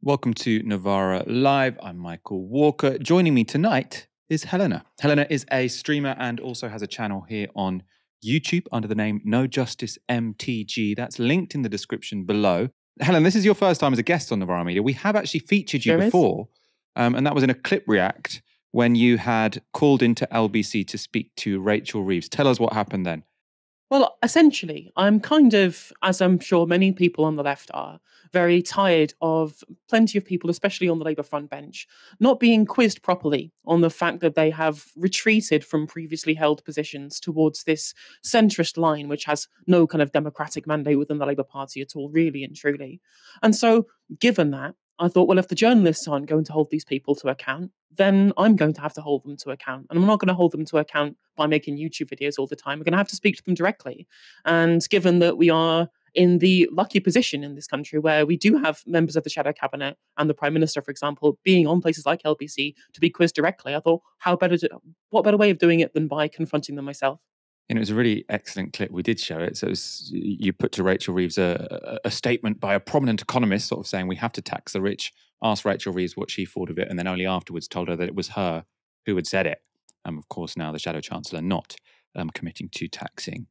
Welcome to Novara Live. I'm Michael Walker. Joining me tonight is Helena. Helena is a streamer and also has a channel here on YouTube under the name No Justice MTG. That's linked in the description below. Helen, this is your first time as a guest on Novara Media. We have actually featured you before, and that was in a clip react when you had called into LBC to speak to Rachel Reeves. Tell us what happened then. Well, essentially, I'm kind of, as I'm sure many people on the left are, very tired of plenty of people, especially on the Labour front bench, not being quizzed properly on the fact that they have retreated from previously held positions towards this centrist line, which has no kind of democratic mandate within the Labour Party at all, really and truly. And so, given that, I thought, well, if the journalists aren't going to hold these people to account, then I'm going to have to hold them to account. And I'm not going to hold them to account by making YouTube videos all the time. We're going to have to speak to them directly. And given that we are in the lucky position in this country where we do have members of the shadow cabinet and the prime minister, for example, being on places like LBC to be quizzed directly, I thought, what better way of doing it than by confronting them myself? And it was a really excellent clip. We did show it. So you put to Rachel Reeves a statement by a prominent economist sort of saying we have to tax the rich, asked Rachel Reeves what she thought of it, and then only afterwards told her that it was her who had said it. Of course, now the Shadow Chancellor not committing to taxing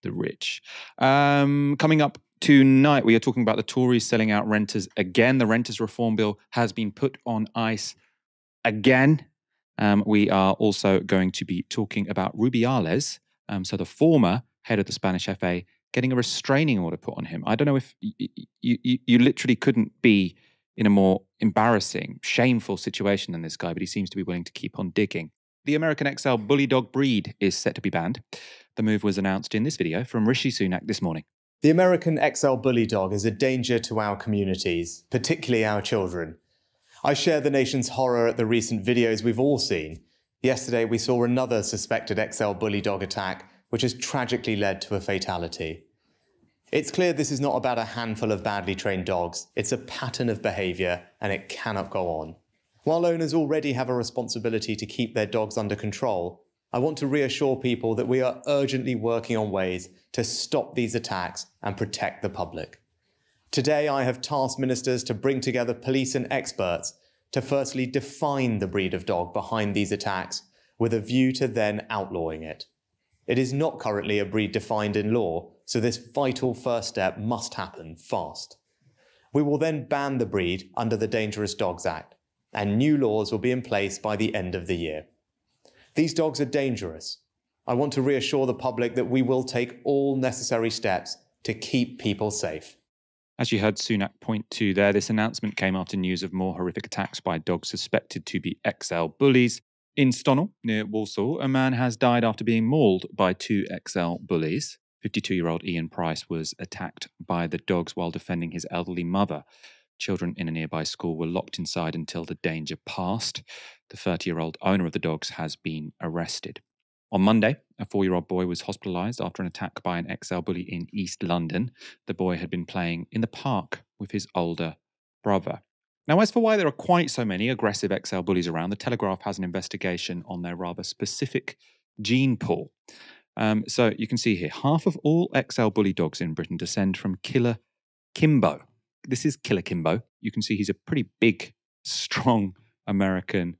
the rich. Coming up tonight, we are talking about the Tories selling out renters again. The Renters Reform Bill has been put on ice again. We are also going to be talking about Rubiales, so the former head of the Spanish FA, getting a restraining order put on him. I don't know if you literally couldn't be in a more embarrassing, shameful situation than this guy, but he seems to be willing to keep on digging. The American XL bully dog breed is set to be banned. The move was announced in this video from Rishi Sunak this morning. The American XL bully dog is a danger to our communities, particularly our children. I share the nation's horror at the recent videos we've all seen. Yesterday, we saw another suspected XL bully dog attack, which has tragically led to a fatality. It's clear this is not about a handful of badly trained dogs. It's a pattern of behaviour, and it cannot go on. While owners already have a responsibility to keep their dogs under control, I want to reassure people that we are urgently working on ways to stop these attacks and protect the public. Today, I have tasked ministers to bring together police and experts to firstly define the breed of dog behind these attacks with a view to then outlawing it. It is not currently a breed defined in law, so this vital first step must happen fast. We will then ban the breed under the Dangerous Dogs Act, and new laws will be in place by the end of the year. These dogs are dangerous. I want to reassure the public that we will take all necessary steps to keep people safe. As you heard Sunak point to there, this announcement came after news of more horrific attacks by dogs suspected to be XL bullies. In Stonnell, near Walsall, a man has died after being mauled by two XL bullies. 52-year-old Ian Price was attacked by the dogs while defending his elderly mother. Children in a nearby school were locked inside until the danger passed. The 30-year-old owner of the dogs has been arrested. On Monday, a 4-year-old boy was hospitalised after an attack by an XL bully in East London. The boy had been playing in the park with his older brother. Now, as for why there are quite so many aggressive XL bullies around, the Telegraph has an investigation on their rather specific gene pool. So you can see here, half of all XL bully dogs in Britain descend from Killer Kimbo. This is Killer Kimbo. You can see he's a pretty big, strong American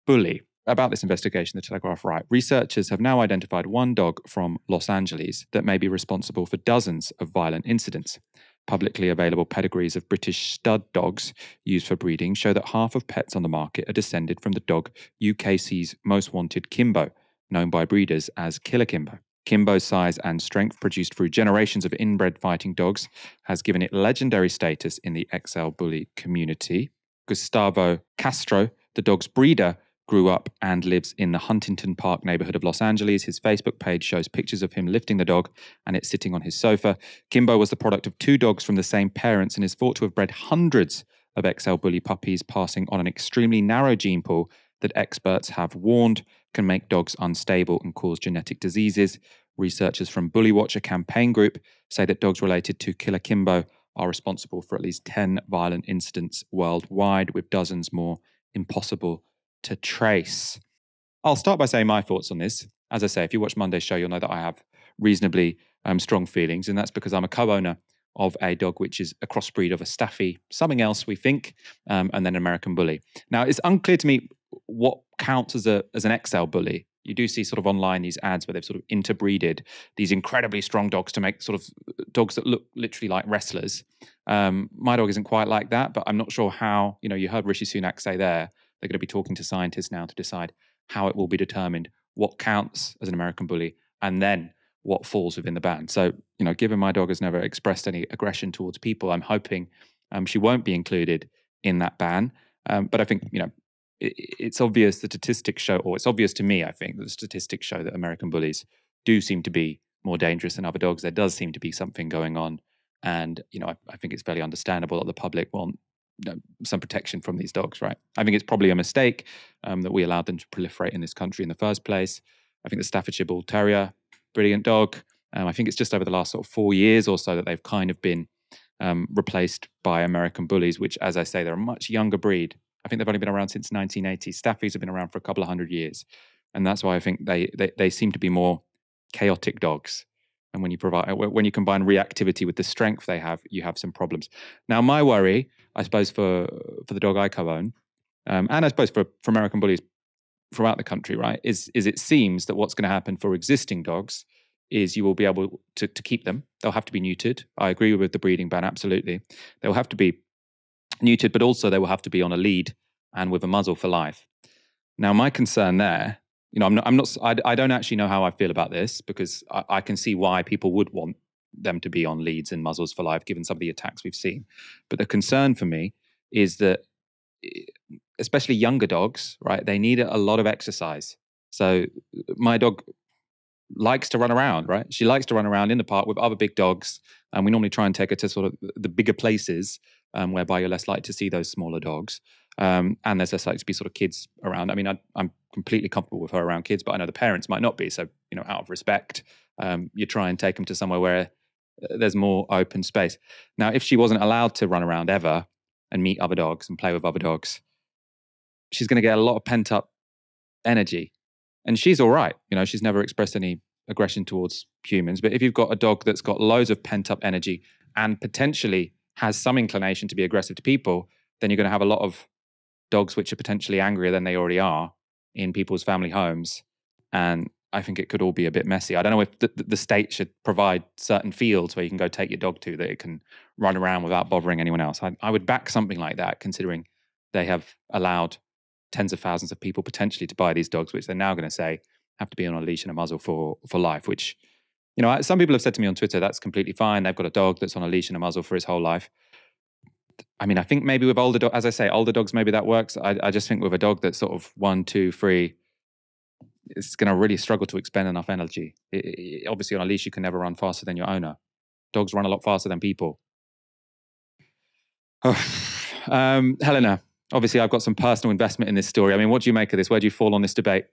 bully. About this investigation, the Telegraph write, researchers have now identified one dog from Los Angeles that may be responsible for dozens of violent incidents. Publicly available pedigrees of British stud dogs used for breeding show that half of pets on the market are descended from the dog UKC's most wanted Kimbo, known by breeders as Killer Kimbo. Kimbo's size and strength, produced through generations of inbred fighting dogs, has given it legendary status in the XL bully community. Gustavo Castro, the dog's breeder, grew up and lives in the Huntington Park neighborhood of Los Angeles. His Facebook page shows pictures of him lifting the dog and it sitting on his sofa. Kimbo was the product of two dogs from the same parents and is thought to have bred hundreds of XL bully puppies, passing on an extremely narrow gene pool that experts have warned can make dogs unstable and cause genetic diseases. Researchers from Bully Watch, a campaign group, say that dogs related to Killer Kimbo are responsible for at least 10 violent incidents worldwide, with dozens more impossible to trace. I'll start by saying my thoughts on this. As I say, if you watch Monday's show, you'll know that I have reasonably strong feelings, and that's because I'm a co-owner of a dog which is a crossbreed of a Staffy, something else we think, and then an American Bully. Now, it's unclear to me what counts as an XL Bully. You do see sort of online these ads where they've sort of interbreeded these incredibly strong dogs to make sort of dogs that look literally like wrestlers. My dog isn't quite like that, but I'm not sure how, you heard Rishi Sunak say there, they're going to be talking to scientists now to decide how it will be determined, what counts as an American Bully, and then what falls within the ban. So, given my dog has never expressed any aggression towards people, I'm hoping she won't be included in that ban. But I think, it's obvious the statistics show, or it's obvious to me, I think, that the statistics show that American Bullies do seem to be more dangerous than other dogs. There does seem to be something going on. And, I think it's fairly understandable that the public want some protection from these dogs, right? I think it's probably a mistake that we allowed them to proliferate in this country in the first place. I think the Staffordshire Bull Terrier, brilliant dog. I think it's just over the last sort of 4 years or so that they've kind of been replaced by American Bullies, which, as I say, they're a much younger breed. I think they've only been around since 1980. Staffies have been around for a couple of hundred years. And that's why I think they seem to be more chaotic dogs. And when you combine reactivity with the strength they have, you have some problems. Now, my worry, I suppose, for the dog I co-own, and I suppose for American Bullies throughout the country, right, is it seems that what's going to happen for existing dogs is you will be able to keep them. They'll have to be neutered. I agree with the breeding ban, absolutely. They'll have to be neutered, but also they will have to be on a lead and with a muzzle for life. Now, my concern there, I don't actually know how I feel about this, because I can see why people would want them to be on leads and muzzles for life, given some of the attacks we've seen. But the concern for me is that, especially younger dogs, right, they need a lot of exercise. So my dog likes to run around, right? She likes to run around in the park with other big dogs. And we normally try and take her to sort of the bigger places whereby you're less likely to see those smaller dogs. And there's less likely to be sort of kids around. I mean, I'm completely comfortable with her around kids, but I know the parents might not be. So, out of respect, you try and take them to somewhere where there's more open space. Now, if she wasn't allowed to run around ever and meet other dogs and play with other dogs, she's going to get a lot of pent up energy. And she's all right. She's never expressed any aggression towards humans. But if you've got a dog that's got loads of pent up energy and potentially has some inclination to be aggressive to people, then you're going to have a lot of dogs which are potentially angrier than they already are in people's family homes. And I think it could all be a bit messy. I don't know if the state should provide certain fields where you can go take your dog to that it can run around without bothering anyone else. I would back something like that, considering they have allowed tens of thousands of people potentially to buy these dogs, which they're now going to say have to be on a leash and a muzzle for life, which, some people have said to me on Twitter, that's completely fine. They've got a dog that's on a leash and a muzzle for his whole life. I mean, I think maybe with older dogs, as I say, older dogs, maybe that works. I just think with a dog that's sort of 1, 2, 3, it's going to really struggle to expend enough energy. Obviously, on a leash, you can never run faster than your owner. Dogs run a lot faster than people. Helena, obviously, I've got some personal investment in this story. I mean, what do you make of this? Where do you fall on this debate?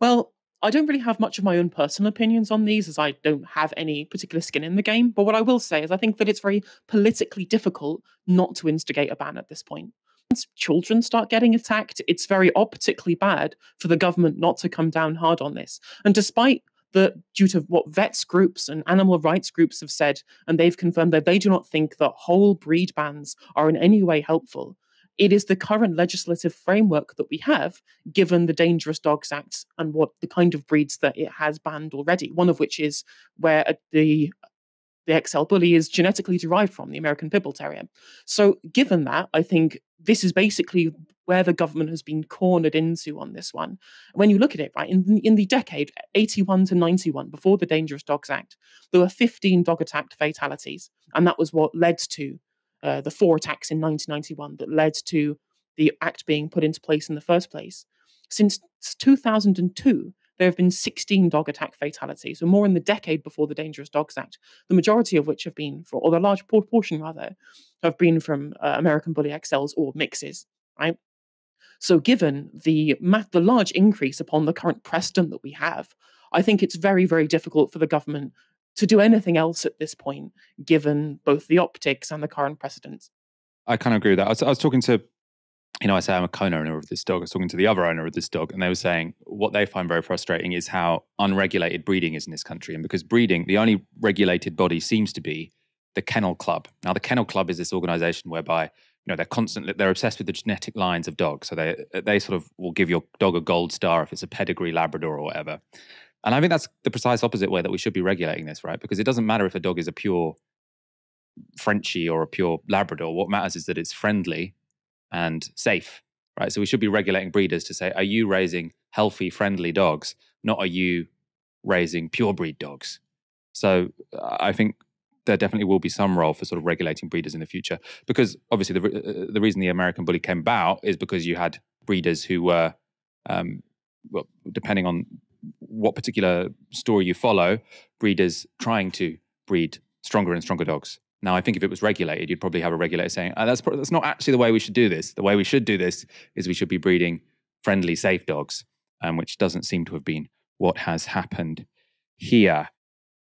Well, I don't really have much of my own personal opinions on these, as I don't have any particular skin in the game. But what I will say is I think that it's very politically difficult not to instigate a ban at this point. Once children start getting attacked, it's very optically bad for the government not to come down hard on this. And despite due to what vets groups and animal rights groups have said, and they've confirmed that they do not think that whole breed bans are in any way helpful, it is the current legislative framework that we have, given the Dangerous Dogs Act and what the kind of breeds that it has banned already, one of which is where the XL Bully is genetically derived from, the American Pit Bull Terrier. So given that, I think this is basically where the government has been cornered into on this one. When you look at it, right, in the decade 81 to 91, before the Dangerous Dogs Act, there were 15 dog attack fatalities. And that was what led to the 4 attacks in 1991 that led to the act being put into place in the first place. Since 2002, there have been 16 dog attack fatalities, or more in the decade before the Dangerous Dogs Act, the majority of which have been, or the large proportion rather, have been from American Bully XLs or mixes, right? So given the large increase upon the current precedent that we have, I think it's very, very difficult for the government to do anything else at this point, given both the optics and the current precedents. I kind of agree with that. I was talking to, I say I'm a co-owner of this dog. I was talking to the other owner of this dog, and they were saying what they find very frustrating is how unregulated breeding is in this country. And because breeding, the only regulated body seems to be the Kennel Club. Now, the Kennel Club is this organization whereby they're obsessed with the genetic lines of dogs. So they sort of will give your dog a gold star if it's a pedigree Labrador or whatever. And I think that's the precise opposite way that we should be regulating this, right? Because it doesn't matter if a dog is a pure Frenchie or a pure Labrador. What matters is that it's friendly and safe, right? So we should be regulating breeders to say, are you raising healthy, friendly dogs? Not are you raising pure breed dogs? So I think there definitely will be some role for sort of regulating breeders in the future, because obviously the reason the American Bully came about is because you had breeders who were, well, depending on what particular story you follow, breeders trying to breed stronger and stronger dogs. Now, I think if it was regulated, you'd probably have a regulator saying, that's not actually the way we should do this. The way we should do this is we should be breeding friendly, safe dogs, which doesn't seem to have been what has happened here.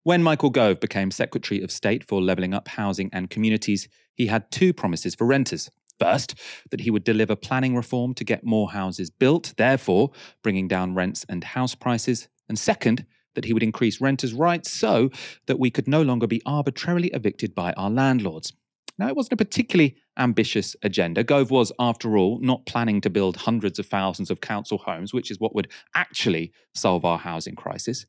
When Michael Gove became Secretary of State for Levelling Up Housing and Communities, he had two promises for renters. First, that he would deliver planning reform to get more houses built, therefore bringing down rents and house prices. And second, that he would increase renters' rights so that we could no longer be arbitrarily evicted by our landlords. Now, it wasn't a particularly ambitious agenda. Gove was, after all, not planning to build hundreds of thousands of council homes, which is what would actually solve our housing crisis.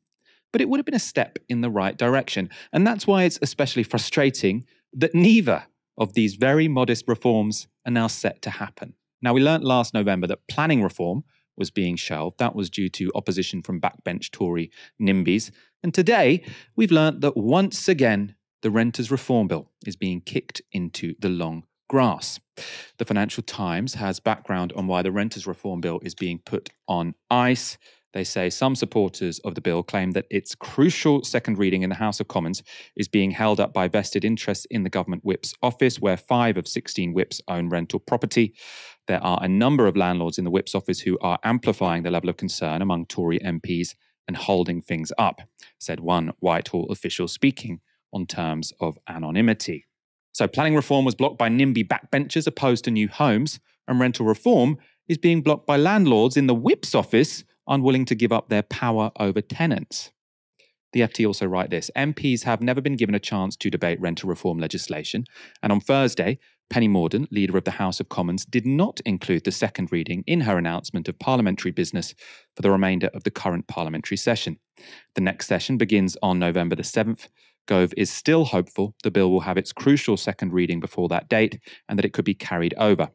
But it would have been a step in the right direction. And that's why it's especially frustrating that neither of these very modest reforms are now set to happen. Now, we learnt last November that planning reform was being shelved. That was due to opposition from backbench Tory NIMBYs. And today, we've learnt that once again, the Renters Reform Bill is being kicked into the long grass. The Financial Times has background on why the Renters Reform Bill is being put on ice. They say some supporters of the bill claim that its crucial second reading in the House of Commons is being held up by vested interests in the government whip's office, where 5 of 16 whips own rental property. There are a number of landlords in the whip's office who are amplifying the level of concern among Tory MPs and holding things up, said one Whitehall official speaking on terms of anonymity. So planning reform was blocked by NIMBY backbenchers opposed to new homes, and rental reform is being blocked by landlords in the whip's office unwilling to give up their power over tenants. The FT also write this: MPs have never been given a chance to debate rental reform legislation, and on Thursday, Penny Mordaunt, leader of the House of Commons, did not include the second reading in her announcement of parliamentary business for the remainder of the current parliamentary session. The next session begins on November the 7th. Gove is still hopeful the bill will have its crucial second reading before that date and that it could be carried over.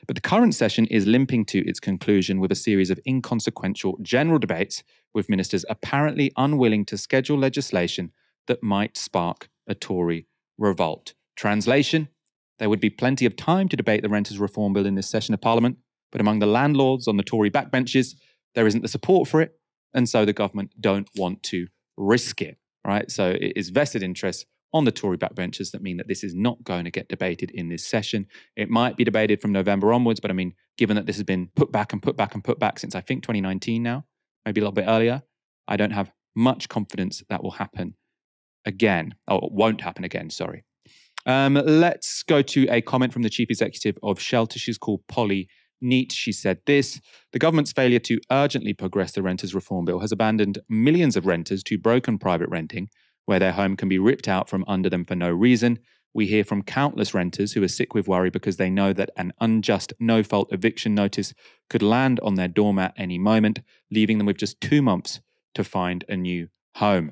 But the current session is limping to its conclusion with a series of inconsequential general debates, with ministers apparently unwilling to schedule legislation that might spark a Tory revolt. Translation: there would be plenty of time to debate the Renters Reform Bill in this session of Parliament, but among the landlords on the Tory backbenches, there isn't the support for it, and so the government don't want to risk it. Right, so it is vested interests on the Tory backbenchers that mean that this is not going to get debated in this session. It might be debated from November onwards, but I mean, given that this has been put back and put back and put back since I think 2019 now, maybe a little bit earlier, I don't have much confidence that will happen again. Oh, it won't happen again, sorry. Let's go to a comment from the chief executive of Shelter. She's called Polly Neat. She said this: the government's failure to urgently progress the Renters Reform Bill has abandoned millions of renters to broken private renting, where their home can be ripped out from under them for no reason. We hear from countless renters who are sick with worry because they know that an unjust, no-fault eviction notice could land on their doormat any moment, leaving them with just 2 months to find a new home.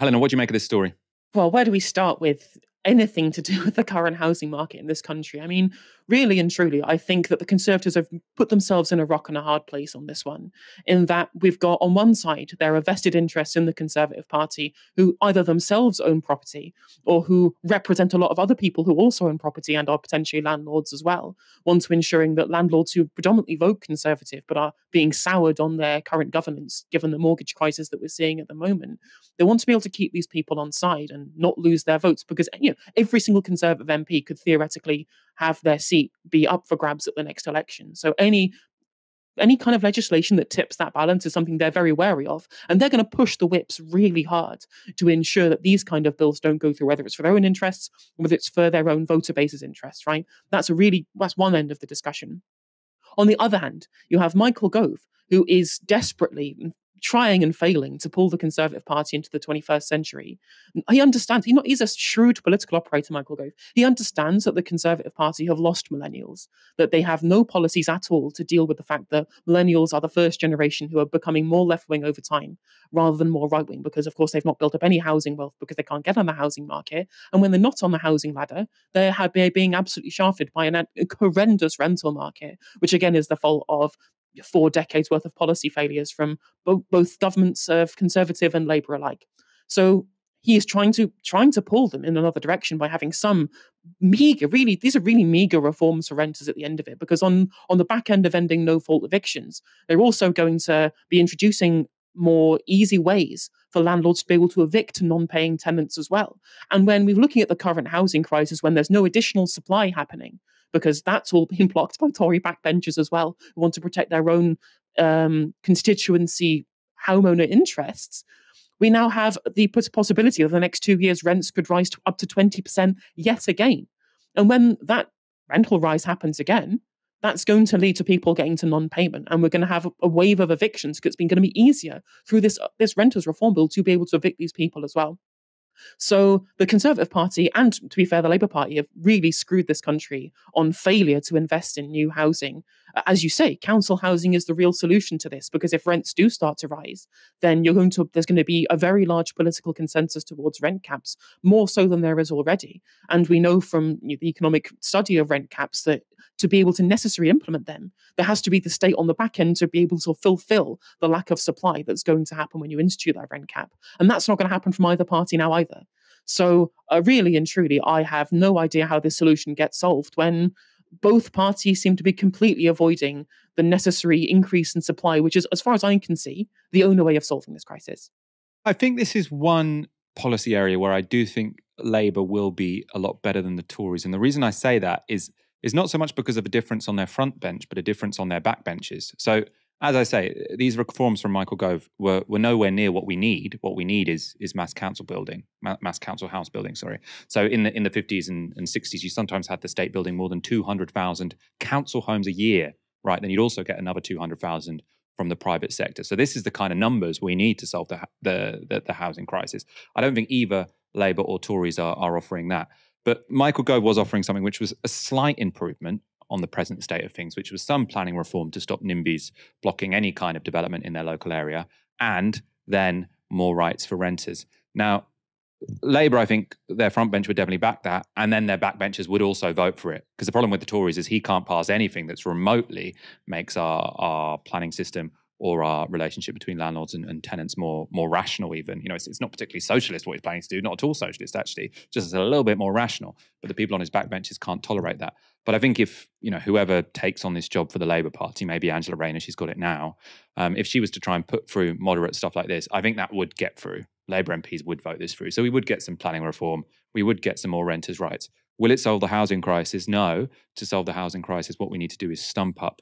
Helena, what do you make of this story? Well, where do we start with anything to do with the current housing market in this country? I mean, really and truly, I think that the Conservatives have put themselves in a rock and a hard place on this one, in that we've got, on one side, there are vested interests in the Conservative Party who either themselves own property or who represent a lot of other people who also own property and are potentially landlords as well, want to ensuring that landlords who predominantly vote Conservative but are being soured on their current governance, given the mortgage crisis that we're seeing at the moment, they want to be able to keep these people on side and not lose their votes, because every single Conservative MP could theoretically have their seat be up for grabs at the next election. So any kind of legislation that tips that balance is something they're very wary of. And they're going to push the whips really hard to ensure that these kind of bills don't go through, whether it's for their own interests, whether it's for their own voter base's interests, right? That's one end of the discussion. On the other hand, you have Michael Gove, who is desperately trying and failing to pull the Conservative Party into the 21st century. He understands, he's a shrewd political operator, Michael Gove. He understands that the Conservative Party have lost millennials, that they have no policies at all to deal with the fact that millennials are the first generation who are becoming more left-wing over time rather than more right-wing, because of course they've not built up any housing wealth because they can't get on the housing market. And when they're not on the housing ladder, they're being absolutely shafted by a horrendous rental market, which again is the fault of 4 decades worth of policy failures from both governments of Conservative and Labour alike. So he is trying to pull them in another direction by having some meager, these are really meager reforms for renters at the end of it, because on the back end of ending no-fault evictions, they're also going to be introducing more easy ways for landlords to be able to evict non-paying tenants as well. And when we're looking at the current housing crisis, when there's no additional supply happening, because that's all being blocked by Tory backbenchers as well, who want to protect their own constituency homeowner interests, we now have the possibility of the next 2 years rents could rise to up to 20% yet again. And when that rental rise happens again, that's going to lead to people getting to non-payment, and we're going to have a wave of evictions because it's been going to be easier through this renters reform bill to be able to evict these people as well. So the Conservative Party, and to be fair, the Labour Party, have really screwed this country on failure to invest in new housing. As you say, council housing is the real solution to this, because if rents do start to rise, then there's going to be a very large political consensus towards rent caps, more so than there is already. And we know from the economic study of rent caps that to be able to necessarily implement them, there has to be the state on the back end to be able to fulfill the lack of supply that's going to happen when you institute that rent cap. And that's not going to happen from either party now either. So really and truly, I have no idea how this solution gets solved when both parties seem to be completely avoiding the necessary increase in supply, which is, as far as I can see, the only way of solving this crisis. I think this is one policy area where I do think Labour will be a lot better than the Tories. And the reason I say that is not so much because of a difference on their front bench, but a difference on their back benches. So, as I say, these reforms from Michael Gove were nowhere near what we need. What we need is mass council house building. Sorry. So in the 50s and 60s, you sometimes had the state building more than 200,000 council homes a year, right? Then you'd also get another 200,000 from the private sector. So this is the kind of numbers we need to solve the housing crisis. I don't think either Labour or Tories are offering that. But Michael Gove was offering something which was a slight improvement on the present state of things, which was some planning reform to stop NIMBYs blocking any kind of development in their local area, and then more rights for renters. Now, Labour, I think their front bench would definitely back that, and then their backbenchers would also vote for it. Because the problem with the Tories is he can't pass anything that's remotely makes our planning system or our relationship between landlords and tenants more rational even. It's not particularly socialist what he's planning to do, not at all socialist actually, just a little bit more rational. But the people on his backbenches can't tolerate that. But I think if, whoever takes on this job for the Labour Party, maybe Angela Rayner, she's got it now, if she was to try and put through moderate stuff like this, I think that would get through. Labour MPs would vote this through. So we would get some planning reform. We would get some more renters' rights. Will it solve the housing crisis? No. To solve the housing crisis, what we need to do is stump up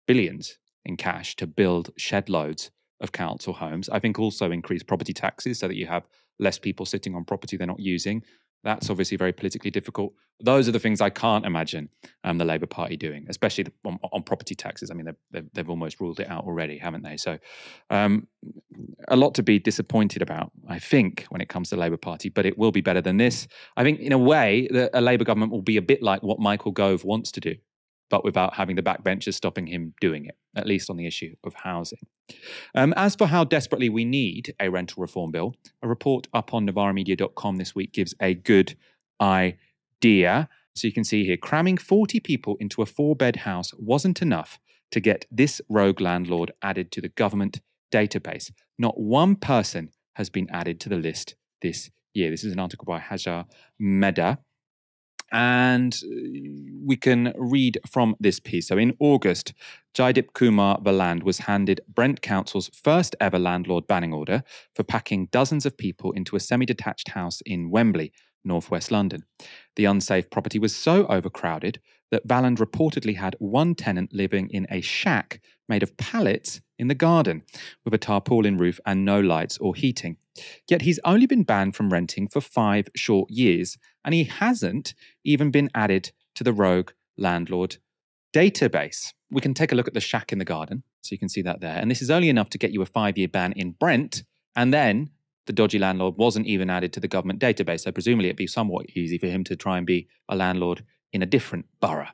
billions in cash to build shed loads of council homes. I think also increase property taxes so that you have less people sitting on property they're not using. That's obviously very politically difficult. Those are the things I can't imagine the Labour Party doing, especially on property taxes. I mean, they've almost ruled it out already, haven't they? So a lot to be disappointed about, I think, when it comes to the Labour Party, but it will be better than this. I think, in a way, a Labour government will be a bit like what Michael Gove wants to do, but without having the backbenchers stopping him doing it, at least on the issue of housing. As for how desperately we need a rental reform bill, a report up on novaramedia.com this week gives a good idea. So you can see here, cramming 40 people into a 4-bed house wasn't enough to get this rogue landlord added to the government database. Not one person has been added to the list this year. This is an article by Hajar Mehda. And we can read from this piece. So in August, Jaideep Kumar Valand was handed Brent Council's first ever landlord banning order for packing dozens of people into a semi-detached house in Wembley, northwest London. The unsafe property was so overcrowded that Valand reportedly had one tenant living in a shack made of pallets in the garden, with a tarpaulin roof and no lights or heating. Yet he's only been banned from renting for 5 short years, and he hasn't even been added to the rogue landlord database. we can take a look at the shack in the garden. So you can see that there. And this is only enough to get you a 5-year ban in Brent. And then the dodgy landlord wasn't even added to the government database. So presumably it'd be somewhat easy for him to try and be a landlord in a different borough.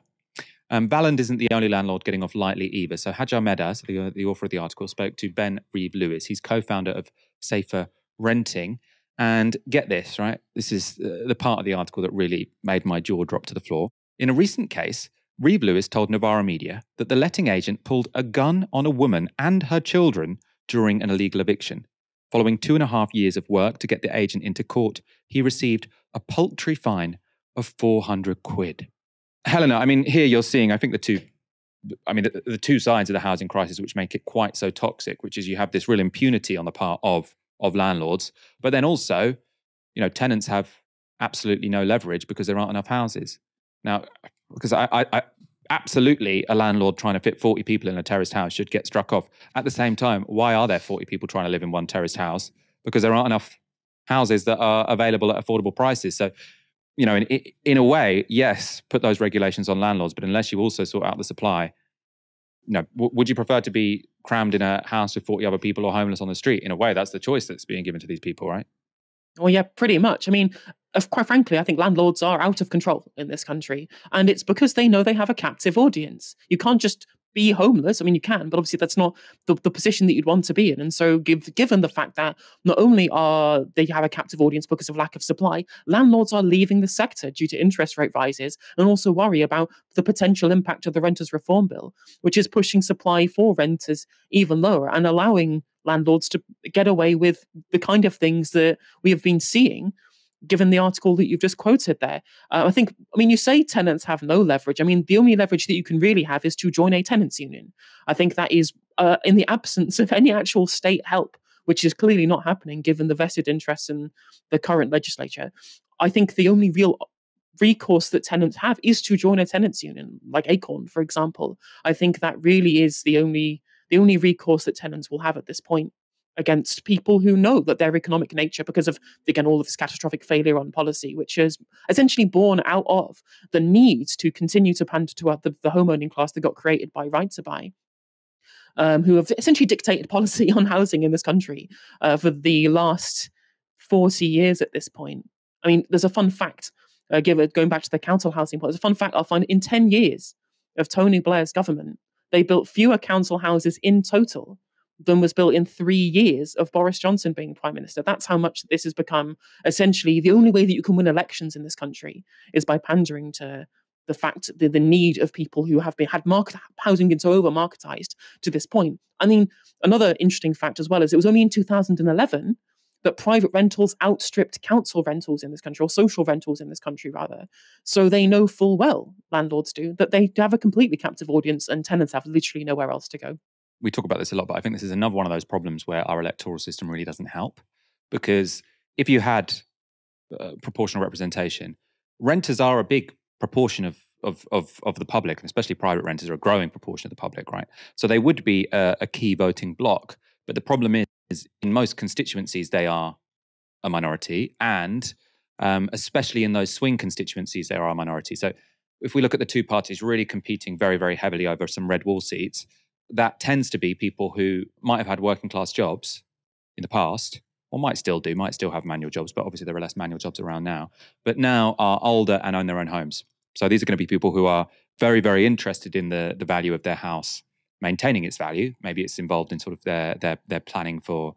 Valland isn't the only landlord getting off lightly either. So Hajar Medas, the author of the article, spoke to Ben Reeve-Lewis. He's co-founder of Safer Renting. And get this, right? This is the part of the article that really made my jaw drop to the floor. In a recent case, Reeve-Lewis told Novara Media that the letting agent pulled a gun on a woman and her children during an illegal eviction. Following 2.5 years of work to get the agent into court, he received a paltry fine of 400 quid. Helena, I mean, here you're seeing, I think the two sides of the housing crisis which make it quite so toxic, which is you have this real impunity on the part of landlords, but then also, tenants have absolutely no leverage because there aren't enough houses. Now, because I absolutely, a landlord trying to fit 40 people in a terraced house should get struck off. At the same time, why are there 40 people trying to live in one terraced house? Because there aren't enough houses that are available at affordable prices. So, in a way, yes, put those regulations on landlords, but unless you also sort out the supply, would you prefer to be crammed in a house with 40 other people or homeless on the street? In a way, that's the choice that's being given to these people, right? Well, yeah, pretty much. I mean, quite frankly, I think landlords are out of control in this country. And it's because they know they have a captive audience. You can't just be homeless. I mean, you can, but obviously that's not the position that you'd want to be in. And so given the fact that not only are they have a captive audience because of lack of supply, landlords are leaving the sector due to interest rate rises and also worry about the potential impact of the Renters Reform Bill, which is pushing supply for renters even lower and allowing landlords to get away with the kind of things that we have been seeing, given the article that you've just quoted there. You say tenants have no leverage. I mean, the only leverage that you can really have is to join a tenants union. I think that is in the absence of any actual state help, which is clearly not happening given the vested interests in the current legislature. I think the only real recourse that tenants have is to join a tenants union, like Acorn, for example. I think that really is the only recourse that tenants will have at this point against people who know that their economic nature, because of, again, all of this catastrophic failure on policy, which is essentially born out of the need to continue to pander to the homeowning class that got created by Right to Buy, who have essentially dictated policy on housing in this country for the last 40 years at this point. I mean, there's a fun fact, going back to the council housing point, there's a fun fact I'll find in 10 years of Tony Blair's government, they built fewer council houses in total than was built in 3 years of Boris Johnson being Prime Minister. That's how much this has become essentially the only way that you can win elections in this country is by pandering to the fact that the need of people who have had market housing been so over-marketized to this point. I mean, another interesting fact as well is it was only in 2011 that private rentals outstripped council rentals in this country, or social rentals in this country, rather. So they know full well, landlords do, that they have a completely captive audience and tenants have literally nowhere else to go. We talk about this a lot, but I think this is another one of those problems where our electoral system really doesn't help. Because if you had proportional representation, renters are a big proportion of the public, and especially private renters are a growing proportion of the public, right? So they would be a key voting bloc. But the problem is in most constituencies, they are a minority. And especially in those swing constituencies, they are a minority. So if we look at the two parties really competing very, very heavily over some red wall seats, that tends to be people who might have had working class jobs in the past, or might still have manual jobs, but obviously there are less manual jobs around now, but now are older and own their own homes. So these are going to be people who are very, very interested in the value of their house, maintaining its value. Maybe it's involved in sort of their planning for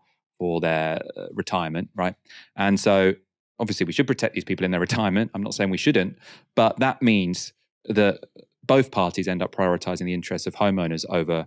their retirement, right? And so obviously we should protect these people in their retirement. I'm not saying we shouldn't, but that means that both parties end up prioritizing the interests of homeowners over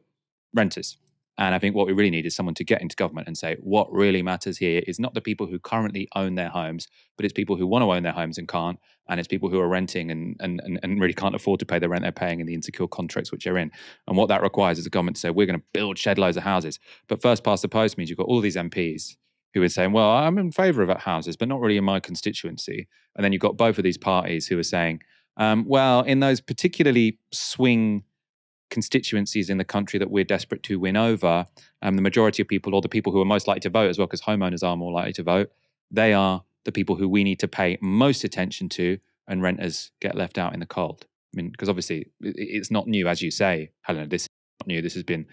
renters. And I think what we really need is someone to get into government and say, what really matters here is not the people who currently own their homes, but it's people who want to own their homes and can't, and it's people who are renting and really can't afford to pay the rent they're paying in the insecure contracts which they're in. And what that requires is a government to say, we're going to build shed loads of houses. But first past the post means you've got all these MPs who are saying, well, I'm in favour of houses, but not really in my constituency. And then you've got both of these parties who are saying, well, in those particularly swing constituencies in the country that we're desperate to win over, the majority of people, or the people who are most likely to vote as well, because homeowners are more likely to vote, they are the people who we need to pay most attention to, and renters get left out in the cold. mean, because obviously it's not new, as you say, Helena. This is not new. This has been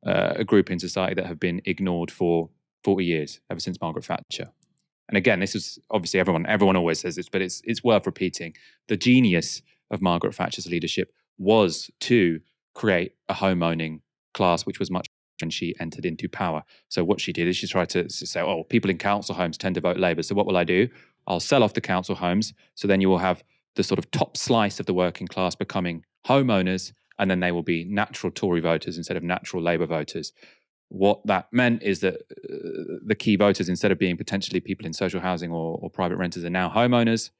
a group in society that have been ignored for 40 years, ever since Margaret Thatcher. And again, this is obviously everyone always says this, but it's worth repeating. The genius of Margaret Thatcher's leadership was to create a home-owning class, which was much when she entered into power. So what she did is she tried to say, oh, people in council homes tend to vote Labour. So what will I do? I'll sell off the council homes. So then you will have the sort of top slice of the working class becoming homeowners, and then they will be natural Tory voters instead of natural Labour voters. What that meant is that the key voters, instead of being potentially people in social housing or private renters, are now homeowners.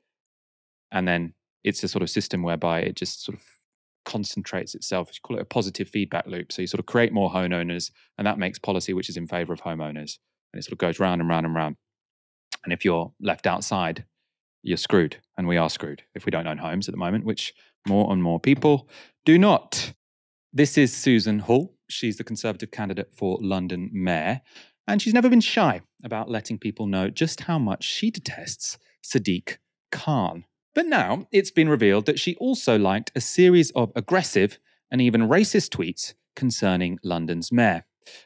And then it's a sort of system whereby it just sort of concentrates itself. You call it a positive feedback loop. So you sort of create more homeowners, and that makes policy which is in favour of homeowners. And it sort of goes round and round and round. And if you're left outside, you're screwed. And we are screwed if we don't own homes at the moment, which more and more people do not. This is Susan Hall. She's the Conservative candidate for London Mayor. And she's never been shy about letting people know just how much she detests Sadiq Khan. But now it's been revealed that she also liked a series of aggressive and even racist tweets concerning London's mayor.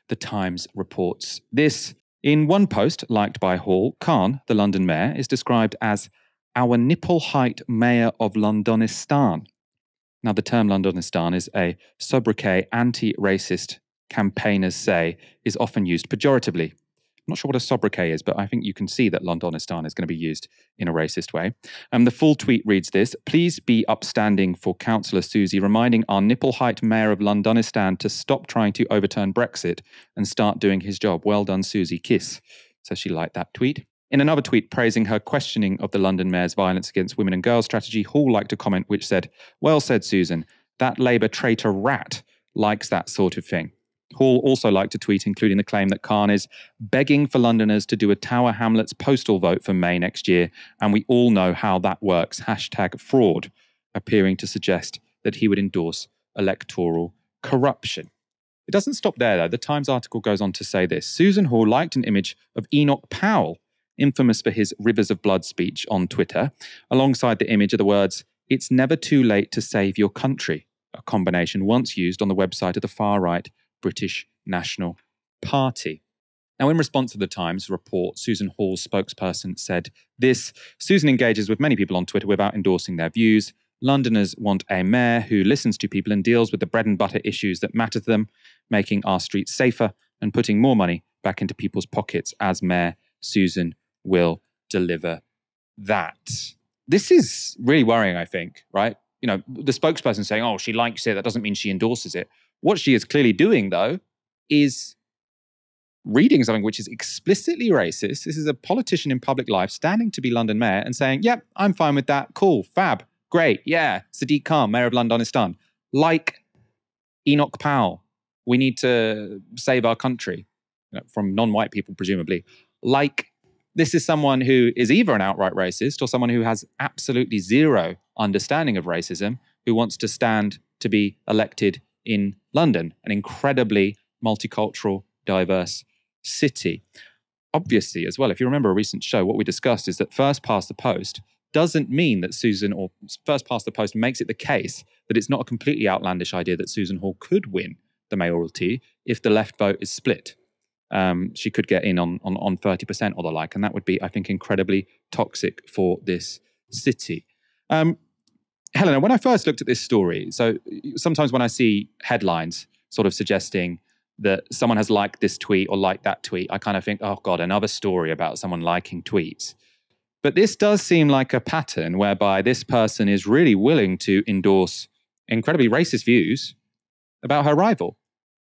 The Times reports this. In one post liked by Hall, Khan, the London mayor, is described as our nipple-height mayor of Londonistan. Now, the term Londonistan is a sobriquet anti-racist campaigners say is often used pejoratively. I'm not sure what a sobriquet is, but I think you can see that Londonistan is going to be used in a racist way. The full tweet reads this: please be upstanding for Councillor Susie, reminding our nipple-height mayor of Londonistan to stop trying to overturn Brexit and start doing his job. Well done, Susie. Kiss. So she liked that tweet. In another tweet praising her questioning of the London mayor's violence against women and girls strategy, Hall liked a comment which said, well said, Susan, that Labour traitor rat likes that sort of thing. Hall also liked a tweet including the claim that Khan is begging for Londoners to do a Tower Hamlets postal vote for May next year, and we all know how that works, #fraud, appearing to suggest that he would endorse electoral corruption. It doesn't stop there, though. The Times article goes on to say this. Susan Hall liked an image of Enoch Powell, infamous for his Rivers of Blood speech on Twitter, alongside the image of the words, "It's never too late to save your country," a combination once used on the website of the far-right British National Party. Now, in response to the Times report, Susan Hall's spokesperson said this: Susan engages with many people on Twitter without endorsing their views. Londoners want a mayor who listens to people and deals with the bread and butter issues that matter to them, making our streets safer and putting more money back into people's pockets. As mayor, Susan will deliver that. This is really worrying, I think, right? You know, the spokesperson saying, oh, she likes it, that doesn't mean she endorses it. What she is clearly doing, though, is reading something which is explicitly racist. This is a politician in public life standing to be London mayor and saying, yep, I'm fine with that. Cool, fab, great, yeah, Sadiq Khan, mayor of Londonistan. Like Enoch Powell, we need to save our country, from non-white people, presumably. Like, this is someone who is either an outright racist or someone who has absolutely zero understanding of racism, who wants to stand to be elected in London, an incredibly multicultural, diverse city. Obviously, as well, if you remember a recent show, what we discussed is that first past the post doesn't mean that Susan, or first past the post makes it the case that it's not a completely outlandish idea that Susan Hall could win the mayoralty if the left vote is split. She could get in on 30% or the like, and that would be, I think, incredibly toxic for this city. Helena, when I first looked at this story, so sometimes when I see headlines sort of suggesting that someone has liked this tweet or liked that tweet, I kind of think, oh God, another story about someone liking tweets. But this does seem like a pattern whereby this person is really willing to endorse incredibly racist views about her rival.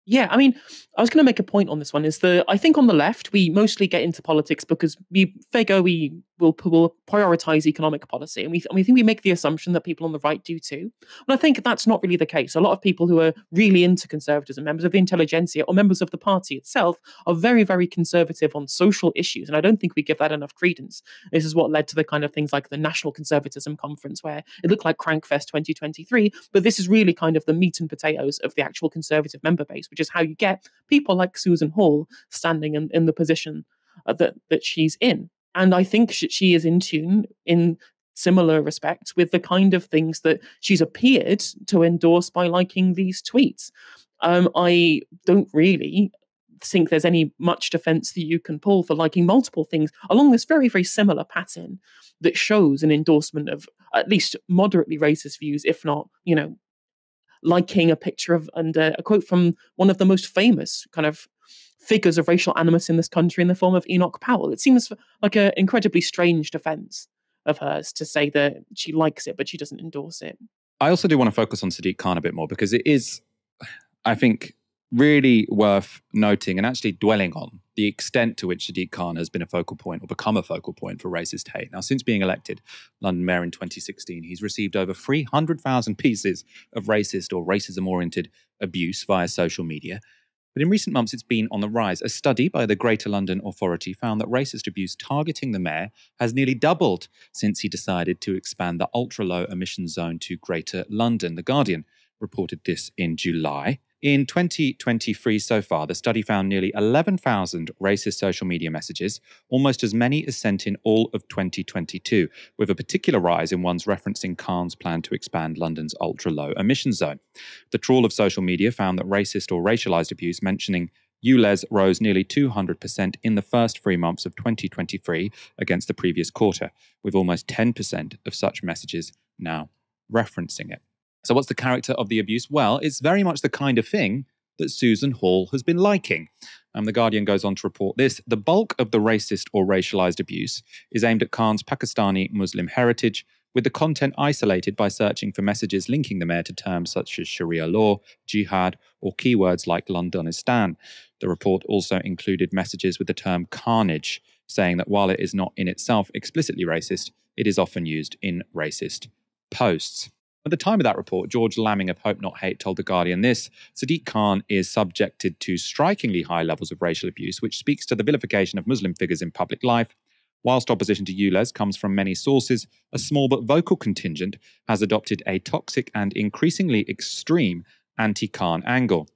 Yeah, I mean, I was going to make a point on this one, is that I think on the left, we mostly get into politics because we figure we will prioritize economic policy. And we think we make the assumption that people on the right do too. And I think that's not really the case. A lot of people who are really into conservatism, members of the intelligentsia or members of the party itself, are very, very conservative on social issues. And I don't think we give that enough credence. This is what led to the kind of things like the National Conservatism Conference, where it looked like Crankfest 2023. But this is really kind of the meat and potatoes of the actual conservative member base, which is how you get people like Susan Hall standing in the position that she's in. And I think she is in tune in similar respect with the kind of things that she's appeared to endorse by liking these tweets. I don't really think there's any much defense that you can pull for liking multiple things along this very, very similar pattern that shows an endorsement of at least moderately racist views, if not, liking a picture of and a quote from one of the most famous kind of figures of racial animus in this country in the form of Enoch Powell. It seems like an incredibly strange defense of hers to say that she likes it, but she doesn't endorse it. I also do want to focus on Sadiq Khan a bit more because it is, I think, really worth noting and actually dwelling on the extent to which Sadiq Khan has been a focal point or become a focal point for racist hate. Now, since being elected London Mayor in 2016, he's received over 300,000 pieces of racist or racism-oriented abuse via social media. But in recent months, it's been on the rise. A study by the Greater London Authority found that racist abuse targeting the mayor has nearly doubled since he decided to expand the ultra-low emission zone to Greater London. The Guardian reported this in July. In 2023 so far, the study found nearly 11,000 racist social media messages, almost as many as sent in all of 2022, with a particular rise in ones referencing Khan's plan to expand London's ultra-low emission zone. The trawl of social media found that racist or racialized abuse mentioning ULEZ rose nearly 200% in the first 3 months of 2023 against the previous quarter, with almost 10% of such messages now referencing it. So what's the character of the abuse? Well, it's very much the kind of thing that Susan Hall has been liking. The Guardian goes on to report this. The bulk of the racist or racialized abuse is aimed at Khan's Pakistani Muslim heritage, with the content isolated by searching for messages linking the mayor to terms such as Sharia law, jihad, or keywords like Londonistan. The report also included messages with the term carnage, saying that while it is not in itself explicitly racist, it is often used in racist posts. At the time of that report, George Lamming of Hope Not Hate told The Guardian this: Sadiq Khan is subjected to strikingly high levels of racial abuse, which speaks to the vilification of Muslim figures in public life. Whilst opposition to ULEZ comes from many sources, a small but vocal contingent has adopted a toxic and increasingly extreme anti-Khan angle.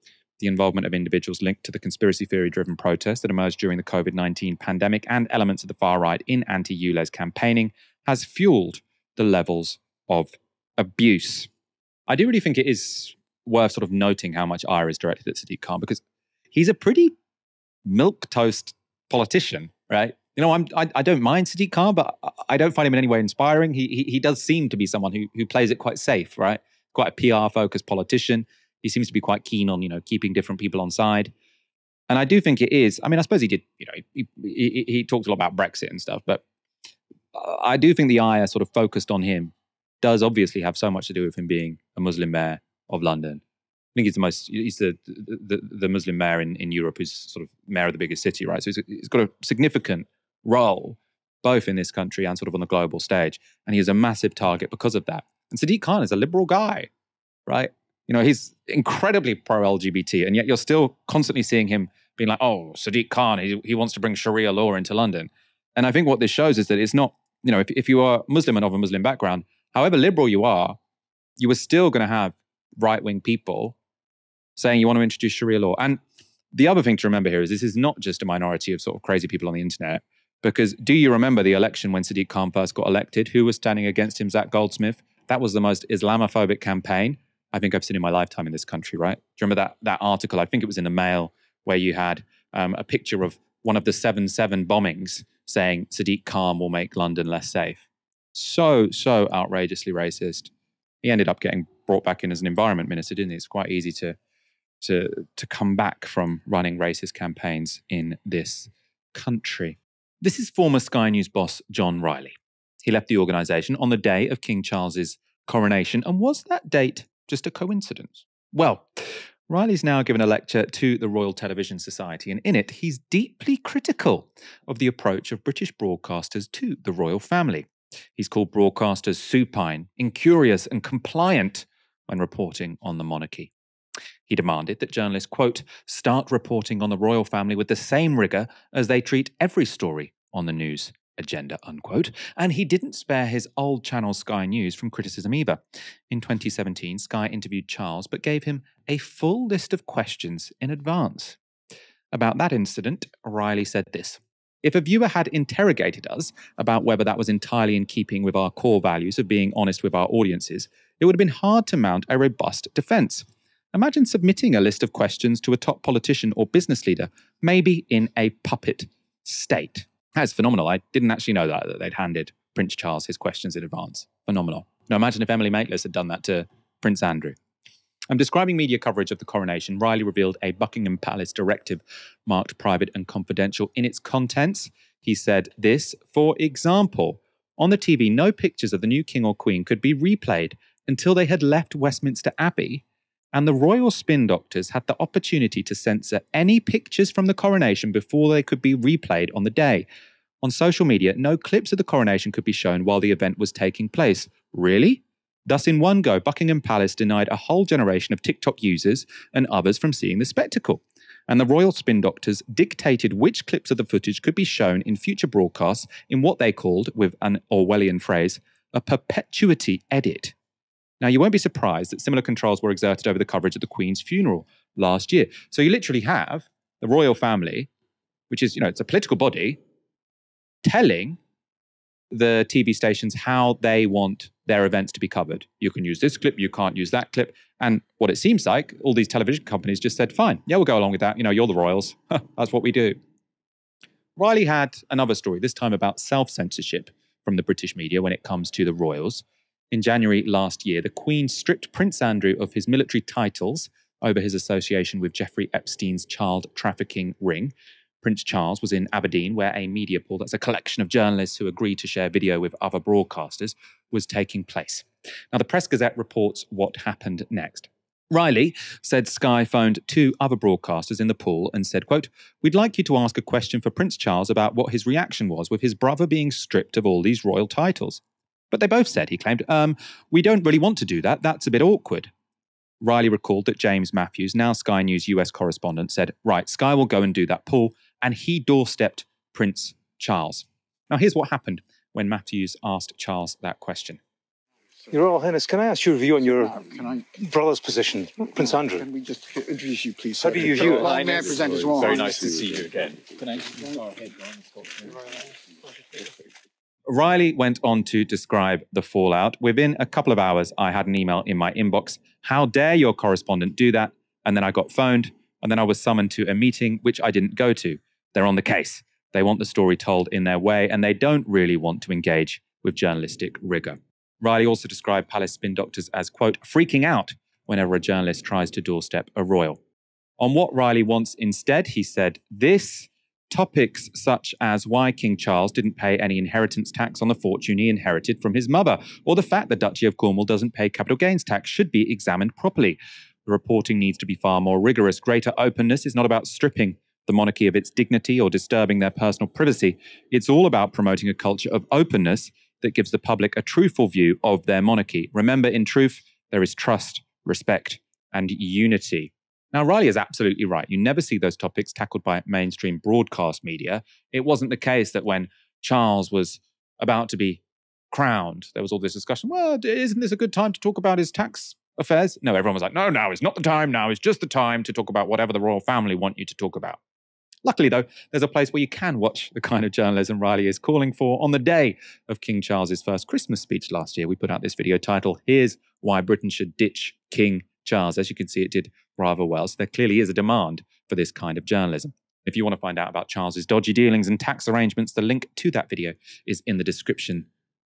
The involvement of individuals linked to the conspiracy theory-driven protests that emerged during the COVID-19 pandemic and elements of the far right in anti-ULEZ campaigning has fueled the levels of abuse. I do really think it is worth sort of noting how much ire is directed at Sadiq Khan, because he's a pretty milquetoast politician, right? I don't mind Sadiq Khan, but I don't find him in any way inspiring. He does seem to be someone who plays it quite safe, right? Quite a PR-focused politician. He seems to be quite keen on, keeping different people on side. And I do think it is. I mean, I suppose he did, he talked a lot about Brexit and stuff, but I do think the ire sort of focused on him does obviously have so much to do with him being a Muslim mayor of London. I think he's the Muslim mayor in Europe who's sort of mayor of the biggest city, right? So he's got a significant role both in this country and sort of on the global stage. And he is a massive target because of that. And Sadiq Khan is a liberal guy, right? He's incredibly pro-LGBT, and yet you're still constantly seeing him being like, oh, Sadiq Khan, he wants to bring Sharia law into London. And I think what this shows is that it's not, if you are Muslim and of a Muslim background, however liberal you are still going to have right-wing people saying you want to introduce Sharia law. And the other thing to remember here is this is not just a minority of sort of crazy people on the internet, because do you remember the election when Sadiq Khan first got elected? Who was standing against him? Zach Goldsmith. That was the most Islamophobic campaign I think I've seen in my lifetime in this country, right? Do you remember that article? I think it was in the Mail, where you had a picture of one of the 7/7 bombings saying Sadiq Khan will make London less safe. So outrageously racist. He ended up getting brought back in as an environment minister, didn't he? It's quite easy to come back from running racist campaigns in this country. This is former Sky News boss John Riley. He left the organisation on the day of King Charles's coronation, and was that date just a coincidence? Well, Riley's now given a lecture to the Royal Television Society, and in it he's deeply critical of the approach of British broadcasters to the royal family. He's called broadcasters supine, incurious and compliant when reporting on the monarchy. He demanded that journalists, quote, start reporting on the royal family with the same rigour as they treat every story on the news agenda, unquote. And he didn't spare his old channel Sky News from criticism either. In 2017, Sky interviewed Charles, but gave him a full list of questions in advance. About that incident, Riley said this: If a viewer had interrogated us about whether that was entirely in keeping with our core values of being honest with our audiences, it would have been hard to mount a robust defence. Imagine submitting a list of questions to a top politician or business leader, maybe in a puppet state. That's phenomenal. I didn't actually know that they'd handed Prince Charles his questions in advance. Phenomenal. Now imagine if Emily Maitlis had done that to Prince Andrew. Describing media coverage of the coronation, Riley revealed a Buckingham Palace directive marked private and confidential in its contents. He said this, for example, on the TV, no pictures of the new king or queen could be replayed until they had left Westminster Abbey, and the royal spin doctors had the opportunity to censor any pictures from the coronation before they could be replayed on the day. On social media, no clips of the coronation could be shown while the event was taking place. Really? Thus, in one go, Buckingham Palace denied a whole generation of TikTok users and others from seeing the spectacle. And the royal spin doctors dictated which clips of the footage could be shown in future broadcasts in what they called, with an Orwellian phrase, a perpetuity edit. Now, you won't be surprised that similar controls were exerted over the coverage of the Queen's funeral last year. So you literally have the royal family, which is, it's a political body, telling the TV stations how they want their events to be covered. You can use this clip, you can't use that clip. And what it seems like, all these television companies just said, fine, yeah, we'll go along with that. You're the royals. That's what we do. Riley had another story, this time about self-censorship from the British media when it comes to the royals. In January last year, the Queen stripped Prince Andrew of his military titles over his association with Jeffrey Epstein's child trafficking ring. Prince Charles was in Aberdeen, where a media pool, that's a collection of journalists who agreed to share video with other broadcasters, was taking place. Now, the Press Gazette reports what happened next. Riley said Sky phoned two other broadcasters in the pool and said, quote, "We'd like you to ask a question for Prince Charles about what his reaction was with his brother being stripped of all these royal titles." But they both said, he claimed, "We don't really want to do that. That's a bit awkward." Riley recalled that James Matthews, now Sky News US correspondent, said, right, Sky will go and do that pool, and he doorstepped Prince Charles. Now, here's what happened when Matthews asked Charles that question. Your Royal Highness, can I ask your view on your brother's position, Prince Andrew? Can we just introduce you, please? How do you view it? Well, may I present his warrant? Very nice to see you again. Riley went on to describe the fallout. Within a couple of hours, I had an email in my inbox. How dare your correspondent do that? And then I got phoned, and then I was summoned to a meeting, which I didn't go to. They're on the case. They want the story told in their way, and they don't really want to engage with journalistic rigor. Riley also described palace spin doctors as, quote, freaking out whenever a journalist tries to doorstep a royal. On what Riley wants instead, he said this: topics such as why King Charles didn't pay any inheritance tax on the fortune he inherited from his mother, or the fact the Duchy of Cornwall doesn't pay capital gains tax, should be examined properly. The reporting needs to be far more rigorous. Greater openness is not about stripping the monarchy of its dignity or disturbing their personal privacy. It's all about promoting a culture of openness that gives the public a truthful view of their monarchy. Remember, in truth, there is trust, respect, and unity. Now, Riley is absolutely right. You never see those topics tackled by mainstream broadcast media. It wasn't the case that when Charles was about to be crowned, there was all this discussion, well, isn't this a good time to talk about his tax affairs? No, everyone was like, no, now is not the time. Now is just the time to talk about whatever the royal family want you to talk about. Luckily, though, there's a place where you can watch the kind of journalism Riley is calling for. On the day of King Charles's first Christmas speech last year, we put out this video titled, Here's Why Britain Should Ditch King Charles. As you can see, it did rather well. So there clearly is a demand for this kind of journalism. If you want to find out about Charles's dodgy dealings and tax arrangements, the link to that video is in the description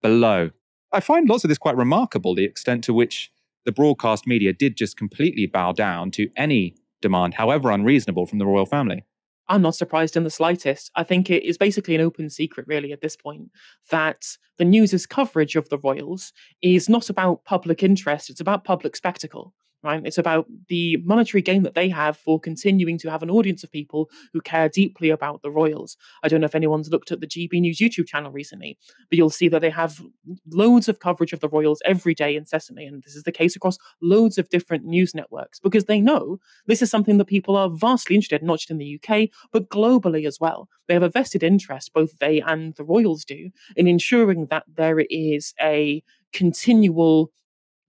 below. I find lots of this quite remarkable, the extent to which the broadcast media did just completely bow down to any demand, however unreasonable, from the royal family. I'm not surprised in the slightest. I think it is basically an open secret, really, at this point, that the news's coverage of the royals is not about public interest, it's about public spectacle. Right? It's about the monetary gain that they have for continuing to have an audience of people who care deeply about the royals. I don't know if anyone's looked at the GB News YouTube channel recently, but you'll see that they have loads of coverage of the royals every day incessantly, and this is the case across loads of different news networks, because they know this is something that people are vastly interested in, not just in the UK, but globally as well. They have a vested interest, both they and the royals do, in ensuring that there is a continual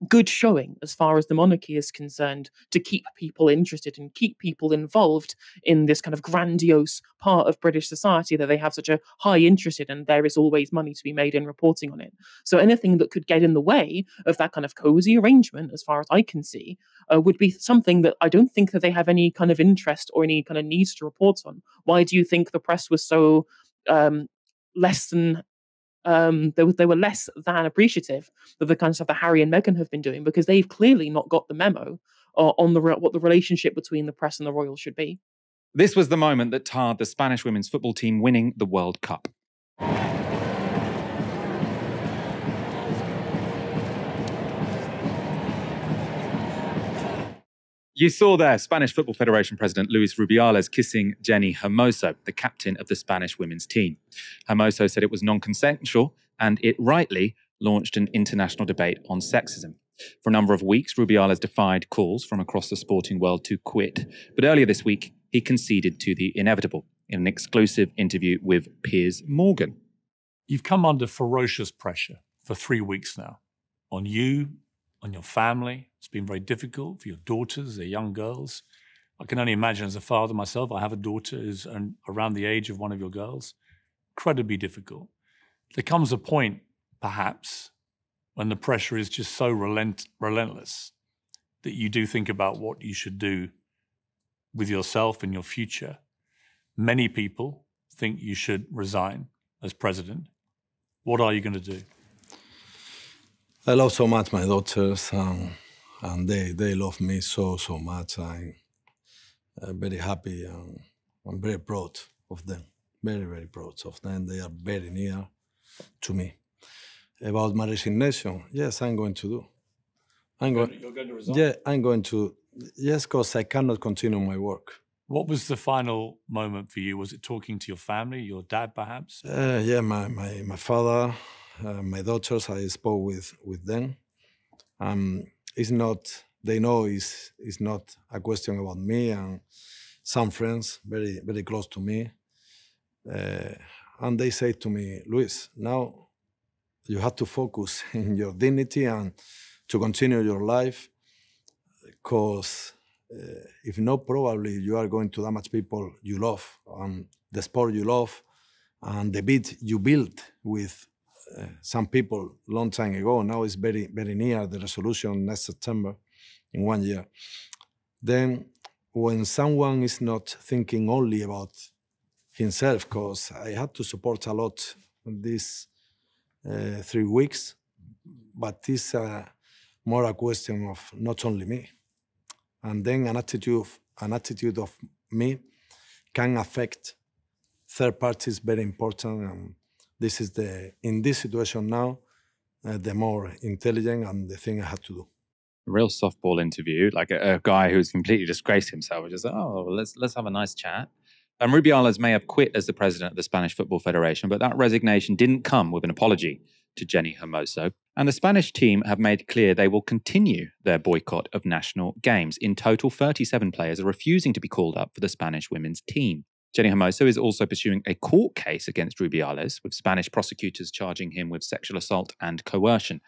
good showing as far as the monarchy is concerned to keep people interested and keep people involved in this kind of grandiose part of British society that they have such a high interest in, and there is always money to be made in reporting on it. So anything that could get in the way of that kind of cozy arrangement, as far as I can see, would be something that I don't think that they have any kind of interest or any kind of needs to report on. Why do you think the press was so less than they were less than appreciative of the kind of stuff that Harry and Meghan have been doing, because they've clearly not got the memo on what the relationship between the press and the royals should be. This was the moment that tarred the Spanish women's football team winning the World Cup. You saw there Spanish Football Federation President Luis Rubiales kissing Jenni Hermoso, the captain of the Spanish women's team. Hermoso said it was non-consensual, and it rightly launched an international debate on sexism. For a number of weeks, Rubiales defied calls from across the sporting world to quit. But earlier this week, he conceded to the inevitable in an exclusive interview with Piers Morgan. You've come under ferocious pressure for 3 weeks now. On you, on your family. It's been very difficult for your daughters, they're young girls. I can only imagine as a father myself, I have a daughter who's around the age of one of your girls. Incredibly difficult. There comes a point, perhaps, when the pressure is just so relentless that you do think about what you should do with yourself and your future. Many people think you should resign as president. What are you going to do? I love so much my daughters, and they love me so much. I'm very happy, and I'm very proud of them. Very, very proud of them. They are very near to me. About my resignation, yes, I'm going to do. You're going to resign? Yeah, I'm going to. Yes, because I cannot continue my work. What was the final moment for you? Was it talking to your family, your dad perhaps? Yeah, my father, my daughters, I spoke with them. It's not, they know it's not a question about me, and some friends very, very close to me. And they say to me, Luis, now you have to focus in your dignity and to continue your life, because if not, probably you are going to damage people you love, the sport you love, and the bit you built with some people long time ago. Now it's very, very near the resolution next September, in 1 year. Then when someone is not thinking only about himself, because I had to support a lot these 3 weeks, but it's more a question of not only me. And then an attitude of me can affect third parties, very important. And this is in this situation now, the more intelligent and the thing I had to do. A real softball interview, like a guy who's completely disgraced himself, just let's have a nice chat. And Rubiales may have quit as the president of the Spanish Football Federation, but that resignation didn't come with an apology to Jenni Hermoso. And the Spanish team have made clear they will continue their boycott of national games. In total, 37 players are refusing to be called up for the Spanish women's team. Jenni Hermoso is also pursuing a court case against Rubiales, with Spanish prosecutors charging him with sexual assault and coercion.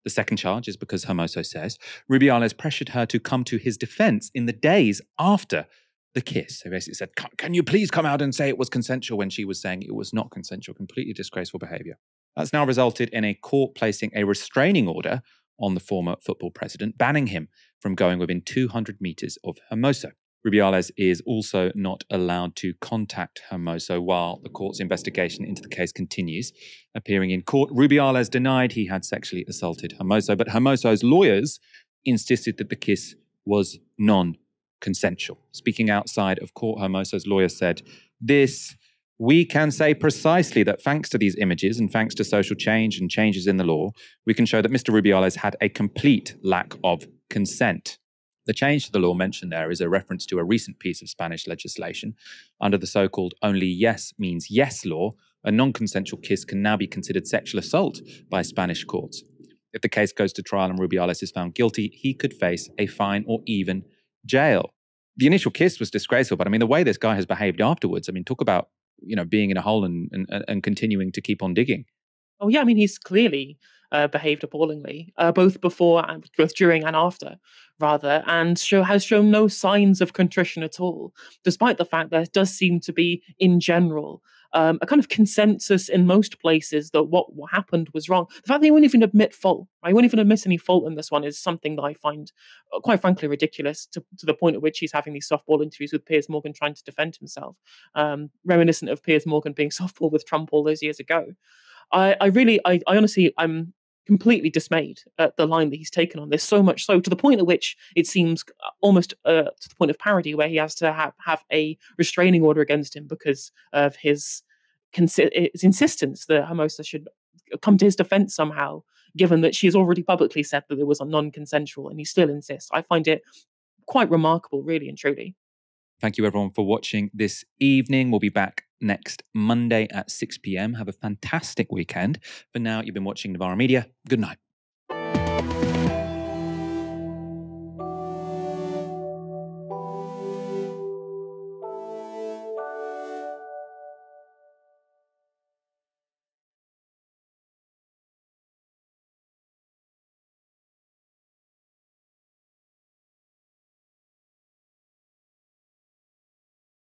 The second charge is because Hermoso says Rubiales pressured her to come to his defense in the days after the kiss. They basically said, can you please come out and say it was consensual, when she was saying it was not consensual. Completely disgraceful behavior. That's now resulted in a court placing a restraining order on the former football president, banning him from going within 200 meters of Hermoso. Rubiales is also not allowed to contact Hermoso while the court's investigation into the case continues. Appearing in court, Rubiales denied he had sexually assaulted Hermoso, but Hermoso's lawyers insisted that the kiss was non-consensual. Speaking outside of court, Hermoso's lawyer said, we can say precisely that thanks to these images and thanks to social change and changes in the law, we can show that Mr. Rubiales had a complete lack of consent. The change to the law mentioned there is a reference to a recent piece of Spanish legislation. Under the so-called only yes means yes law, a non-consensual kiss can now be considered sexual assault by Spanish courts. If the case goes to trial and Rubiales is found guilty, he could face a fine or even jail. The initial kiss was disgraceful, but I mean, the way this guy has behaved afterwards, I mean, talk about, being in a hole and continuing to keep on digging. Oh, yeah, I mean, he's clearly behaved appallingly, both before and both during and after, rather, and has shown no signs of contrition at all, despite the fact there does seem to be, in general, a kind of consensus in most places that what happened was wrong. The fact that he won't even admit fault, I won't even admit any fault in this one, is something that I find, quite frankly, ridiculous, to the point at which he's having these softball interviews with Piers Morgan trying to defend himself, reminiscent of Piers Morgan being softball with Trump all those years ago. I honestly, I'm completely dismayed at the line that he's taken on this, so much so to the point at which it seems almost to the point of parody, where he has to have a restraining order against him because of his insistence that Hermoso should come to his defense somehow, given that she has already publicly said that it was non-consensual, and he still insists. I find it quite remarkable, really and truly. Thank you, everyone, for watching this evening. We'll be back next Monday at 6 p.m. Have a fantastic weekend. For now, you've been watching Novara Media. Good night.